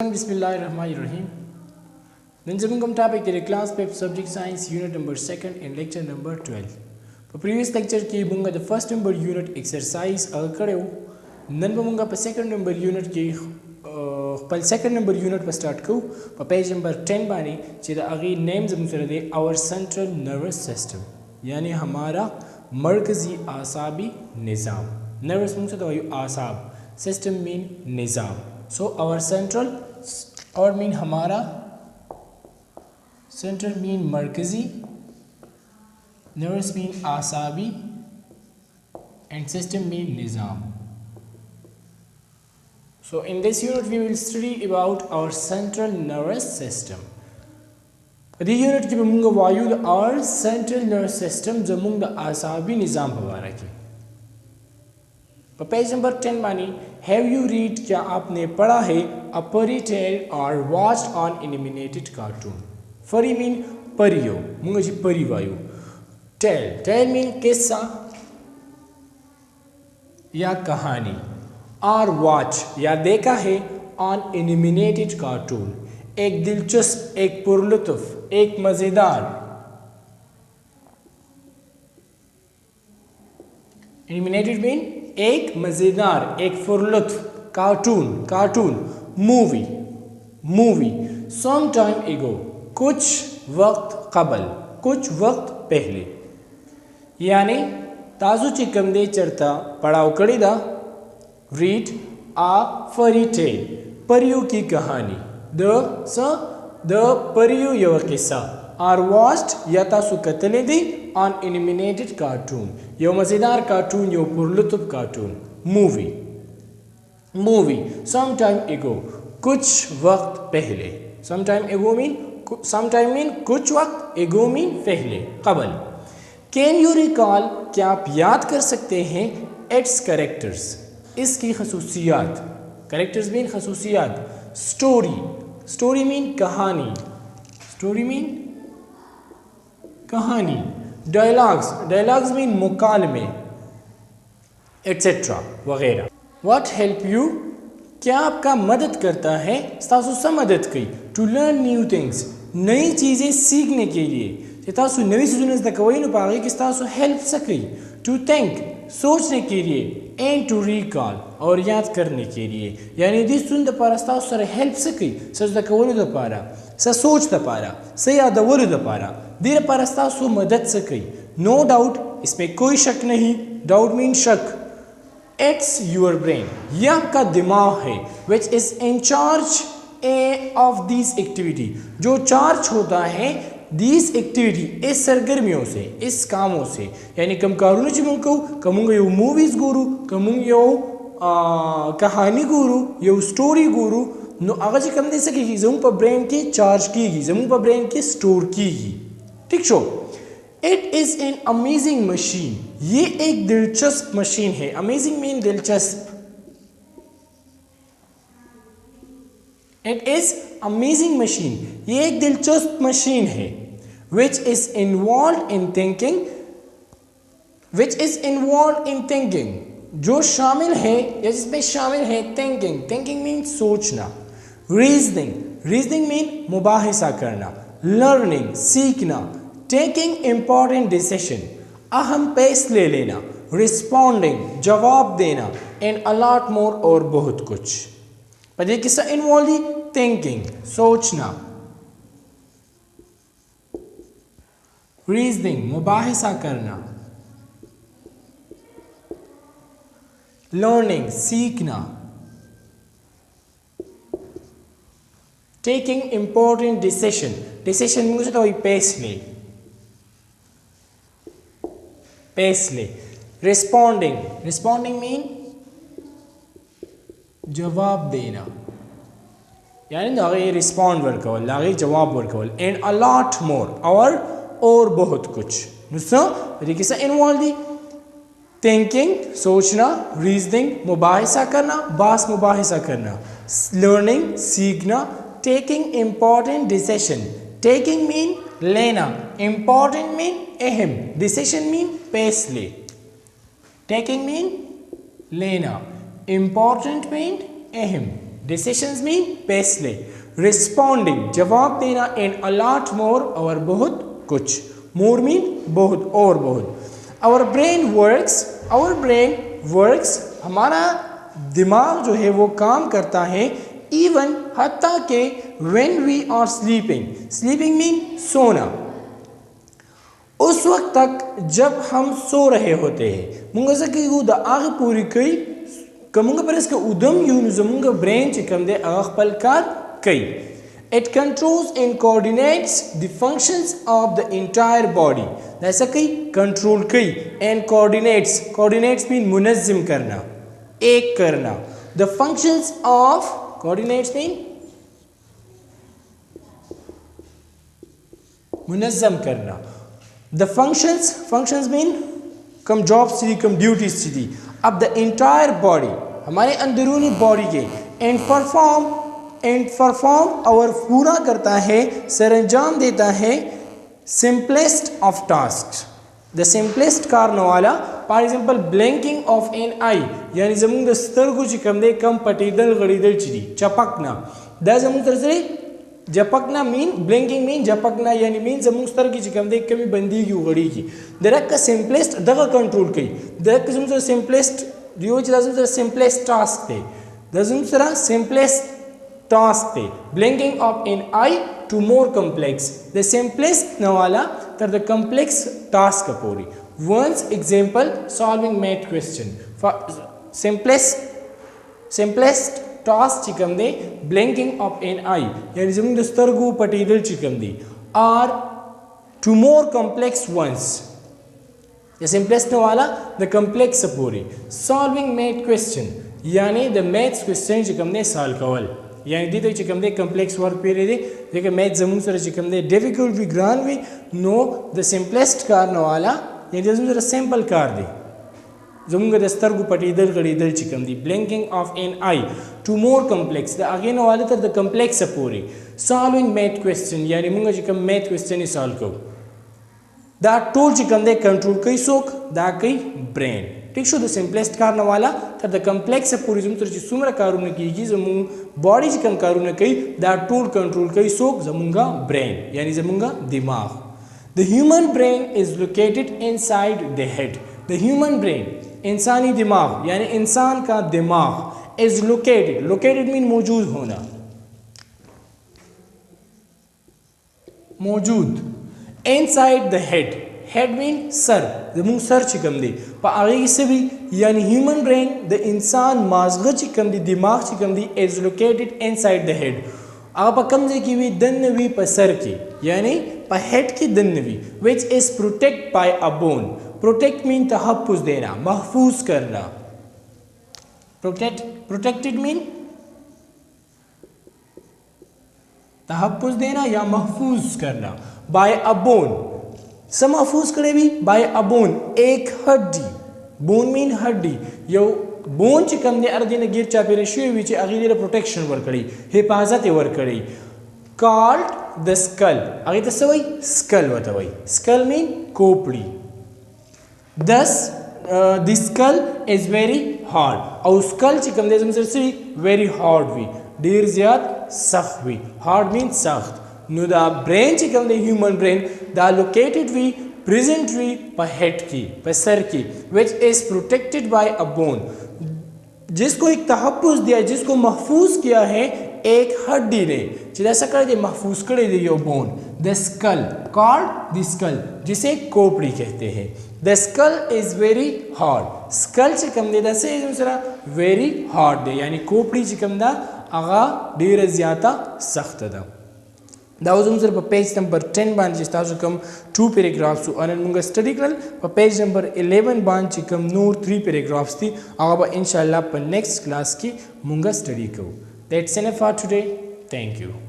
Bismillahirrahmanirrahim. Then Zamungam topic the class paper subject science unit number 2nd and lecture number 12. For previous lecture ki bunga the first number unit exercise kareo. Then bunga pa second number unit ki pal second number unit pa start ko pa page number 10 bani chida agi name zamung sara de our central nervous system. Yani hamara markazi asabi nizam. Nervous means to asab. System mean nizam. So our central और mean हमारा central mean मरकजी nervous mean आसाबी and system mean निज़ाम. So in this unit we will study about our central nervous system. The unit की बमुंगा वायु our central nervous system जमुंगा आसाबी निज़ाम पवारा की. Page number 10 मानी have you read क्या आपने पढ़ा है अ फरी टेल और वॉच्ड ऑन एनिमेटेड कार्टून. फरी मीन परियो मुंगा जी परिवायु. टेल टेल मीन किस्सा या कहानी. और वॉच या देखा है ऑन एनिमेटेड कार्टून एक दिलचस्प एक पुरलुत्फ एक मज़ेदार. एनिमेटेड मीन एक मज़ेदार एक फुरलुत्फ cartoon cartoon movie movie. Some time ago कुछ वक्त कबल कुछ वक्त पहले. यानी ताजु चिकम दे चरता पढ़ाओ कड़ीदा रीड आ फरी टेल परियों की कहानी. द परियों यव किस्सा आर वॉच्ड या तासु कतले दी ऑन एनिमेटेड कार्टून यो मज़ेदार कार्टून यो पुरलुत्फ cartoon. Movie movie some time ago कुछ वक्त पहले. सम टाइम एगो मीन कुछ वक्त एगो मीन पहले कबल. कैन यू रिकॉल क्या आप याद कर सकते हैं इट्स कैरेक्टर्स इसकी खसूसियात. कैरेक्टर्स मीन खसूसियात. स्टोरी स्टोरी मीन कहानी स्टोरी मीन कहानी. डायलॉग्स डायलॉग्स मीन मुकालमे एट्सेट्रा वगैरह. व्हाट हेल्प यू क्या आपका मदद करता है तासु सा मदद की टू लर्न न्यू थिंग्स नई चीज़ें सीखने के लिए. तासु नई चीज़ों तक वही न पागे कि तासु हेल्प सकी. टू थिंक सोचने के लिए एंड टू रिकॉल और याद करने के लिए. यानी दिस सुन द पारा तासु सर हेल्प सकी सच तक वही द पारा सा सोच द पारा सा याद वही द पारा देर पारा तासु मदद सकी. नो डाउट इसमें कोई शक नहीं. डाउट मीन शक. इट्स योर ब्रेन यह आपका दिमाग है which is in charge of this activity जो चार्ज होता है दिस एक्टिविटी इस सरगर्मियों से इस कामों से. यानी कम कारूनी चिमुको कमुंगा यो मूवीज गुरु कमुंग यो कहानी गुरु यो स्टोरी गुरु नो आगे जी कम दे सकेगी जमूं पर ब्रेन की चार्ज कीगी जमूं पर ब्रेन की स्टोर कीगी. ठीक छो. It is an amazing machine ये एक दिलचस्प मशीन है. अमेजिंग मीन दिलचस्प. इट इज अमेजिंग मशीन ये एक दिलचस्प मशीन है. Which is involve in thinking which is involve in thinking जो शामिल है या जिसमें शामिल है थिंकिंग. थिंकिंग मीन सोचना. रीजनिंग रीजनिंग मीन मुबाहिसा करना. लर्निंग सीखना. टेकिंग इम्पॉर्टेंट डिसीजन अहम फैसले लेना. रिस्पॉन्डिंग जवाब देना. एंड अलॉट मोर और बहुत कुछ. पर ये किसका इन्वॉल्व है थिंकिंग सोचना. रीजनिंग मुबाहिसा करना. लर्निंग सीखना. टेकिंग इम्पॉर्टेंट डिसीजन डिसीजन मुझे तो फैसले फैसले. रिस्पॉन्डिंग रिस्पॉन्डिंग मीन जवाब देना. यानी लागे रिस्पॉन्ड वर्कवल लागे जवाब वर्कवल. एंड अलॉट मोर और बहुत कुछ नुस्सा तरीके से इन्वॉल्व दी. थिंकिंग सोचना. रीजनिंग मुबाहिसा करना बास मुबाहिसा करना. लर्निंग सीखना. Taking important decision taking mean लेना. इम्पॉर्टेंट मीन अहम. डिसीजन मीन फैसले. टेकिंग मीन लेना. इम्पॉर्टेंट मीन अहम. Decisions mean फैसले. Responding जवाब देना. And a lot more और बहुत कुछ. More mean बहुत और बहुत. Our brain works हमारा दिमाग जो है वो काम करता है even हत्ता के when we are sleeping mean सोना. उस वक्त तक जब हम सो रहे होते हैं मुंगा से कि वो द आग पूरी कई कमुंगा पर इसके उदम यून जमुंगा ब्रेन चिकम दे आग पल कार कई. It controls and coordinates the functions of the entire body. जैसा कि कंट्रोल कई and coordinates mean मुनज़्ज़म करना, एक करना. The functions of coordinates mean मुनज़्ज़म करना. The functions mean come jobs थी कम duties थी. अब the entire body हमारे अंदरूनी बॉडी के and perform और पूरा करता है, सरंजाम देता है simplest of tasks. The simplest कारण वाला for example blinking of an eye यानी जमुंग द स्तरगु चिकम दे कम पटीदल गड़ीदल चिड़ी चपकना. द जमुंग तरसे जपकना मीन ब्लिंकिंग मीन जपकना यानी मीन जमुंग स्तर की चिकम दे कमी बंदी की गड़ी की. दरक का सिंपलेस्ट दगा कंट्रोल कई दरक का जमुंग सिंपलेस्ट दियो चिदा जमुंग सिंपलेस्ट टास्क थे द जमुंग सरा सिंपलेस्ट टास्क थे. Blinking of an eye to more complex the simplest नवाला तर द कम्प्लेक्स टास्क पूरी. Once example solving math question simplest task चिकम दे ब्लिंकिंग ऑफ एन आई यानी जमुंग दस्तरगु पटीदल चिकम दी are to more complex once the simplest नवाला द कम्प्लेक्स पूरी. सॉल्विंग मैथ क्वेश्चन यानी द मैथ्स क्वेश्चन चिकम दे सॉल्व कवल यानी दी तो चिकम दे कम्प्लेक्स वर्क पे दे देखिए मैथ जमुंग सर चिकम दे डिफिकल्ट भी ग्रांड भी नो द सिंपलेस्ट कार नवाला यानी जमुंग सर सिंपल कार दे जमुंग दस्तर गु पटीदल गड़ीदल चिकम दी. Blinking of an eye to more complex the again वाले तर द कम्प्लेक्स पूरी. सॉल्विंग मैथ क्वेश्चन यानी मुंगा चिकम मैथ क्वेश्चन सॉल्व को द टूल चिकम दे कंट्रोल कई सोक दा कई ब्रेन. ठीक शो द सिंपलेस्ट कारण वाला तर द कम्प्लेक्स पूरी जमुंग तर सुमरा कारू ने की जमुंग बॉडी चिकम कारू ने कई द टूल कंट्रोल कई सोक जमुंगा ब्रेन यानी जमुंगा दिमाग. The human brain is located inside the head. The human brain इंसानी दिमाग यानी इंसान का दिमाग इज लोकेटेड मीन मौजूद होना, मौजूद. इनसाइड द हेड मीन सर जमुंग सर चिकम दी पर आगे से भी यानी ह्यूमन ब्रेन द इंसान माजग चिकम दी दिमाग चिकम दी is located inside the head. आप कमजे की हुई दन्नवी पर सर की यानी पर हेड की दन्नवी which is protect by a bone. Protect mean तहफ़्फ़ुज़ देना, महफूज करना. प्रोटेक्टेड मीन तहफ़्फ़ुज़ देना या महफूज करना. बाय अ बोन स महफूज करे भी बाय अ बोन एक हड्डी. बोन मीन हड्डी यो बोन चिकम दे अर्दिन गिर चापेरे शुए विच अगीरे प्रोटेक्शन वर करी हिफाजत वर करी. कॉल्ड द स्कल अगे तसवई स्कल वतवई. स्कल मीन कोपड़ी. Thus, the skull is very hard. और skull चिकम दे जमसर से very hard भी देर ज़्याद सख्त भी. Hard means सख्त. नो द ब्रेन चिकम दे human brain द located भी present भी पर head की पर सर की which is protected by a bone जिसको एक तहफ़्फ़ुज़ दिया जिसको महफूज किया है एक हड्डी ने जैसा कर दे महफूज कर दे यो bone. The skull called the skull जिसे कोपड़ी कहते हैं. The skull is very hard. Skull चिकम दे दसे दूसरा वेरी हार्ड दे यानी कोपड़ी चिकम दा आगा ढेर ज़्यादा सख्त दा. दाउज़ुम सर पेज नंबर 10 बान जिस्ताजु कम 2 पैराग्राफ्स अनन मुंगा स्टडी करल पेज नंबर 11 बान चिकम नूर 3 पैराग्राफ्स थी आगा इंशाल्लाह पर नेक्स्ट क्लास की मुंगा स्टडी को. That's enough for today. Thank you.